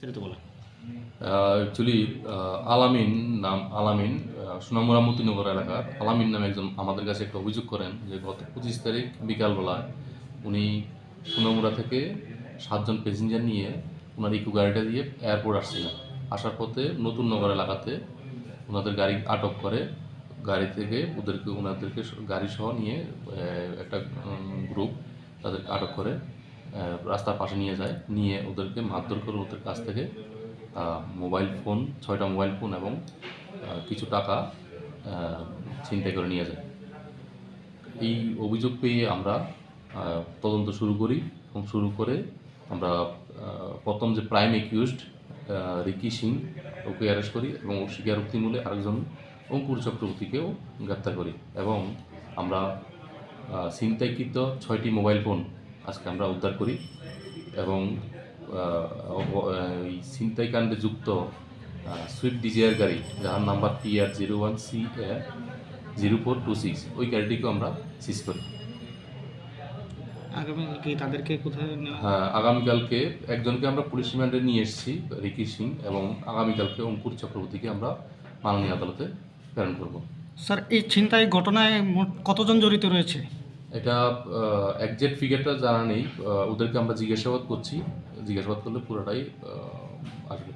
সেটা তো বলা। অ্যাকচুয়ালি আলামিন নাম আলামিন সোনামুড়া মতিনগর এলাকার আলামিন নামে একজন আমাদের কাছে একটা অভিযোগ করেন যে গত 25 তারিখ বিকালবেলায় উনি সোনামুড়া থেকে 7 জন প্যাসেঞ্জার নিয়ে ওনার ইকো গাড়িটা দিয়ে এয়ারপোর্ট আসছিলেন। আসার পথে নতুন নগর এলাকাতে ওনাদের গাড়ি আটক করে গাড়ি থেকে ওনাদেরকে গাড়ি সহ নিয়ে একটা গ্রুপ তাদেরকে আটক করে রাস্তার পাশে নিয়ে যায়, নিয়ে ওদেরকে মারধর করে ওদের কাছ থেকে মোবাইল ফোন 6টা মোবাইল ফোন এবং কিছু টাকা ছিনতাই করে নিয়ে যায়। এই অভিযোগ পেয়ে আমরা তদন্ত শুরু করি এবং শুরু করে আমরা প্রথম যে প্রাইম একিউজড রিকি সিং ওকে অ্যারেস্ট করি এবং ওর স্বীকারোক্তি মূলে আরেকজন অঙ্কুর চক্রবর্তীকেও গ্রেপ্তার করি এবং আমরা ছিনতাইকৃত 6টি মোবাইল ফোন আজকে আমরা উদ্ধার করি এবং এই ছিনতাইকাণ্ডে যুক্ত সুইফট ডিজায়ার গাড়ি যার নাম্বার PR01CA0426 ওই গাড়িটিকেও আমরা সিজ করি। আগামী কি তাদেরকে কোথায় হ্যাঁ, আগামীকালকে একজনকে আমরা পুলিশ রিমান্ডে নিয়ে এসেছি, রিকি সিং, এবং আগামীকালকে অঙ্কুর চক্রবর্তীকে আমরা মাননীয় আদালতে প্রেরণ করব। স্যার, এই ছিনতাই ঘটনায় মোট কতজন জড়িত রয়েছে? এটা একজ্যাক্ট ফিগারটা জানা নেই, ওদেরকে আমরা জিজ্ঞাসাবাদ করছি, জিজ্ঞাসাবাদ করলে পুরোটাই আসবে।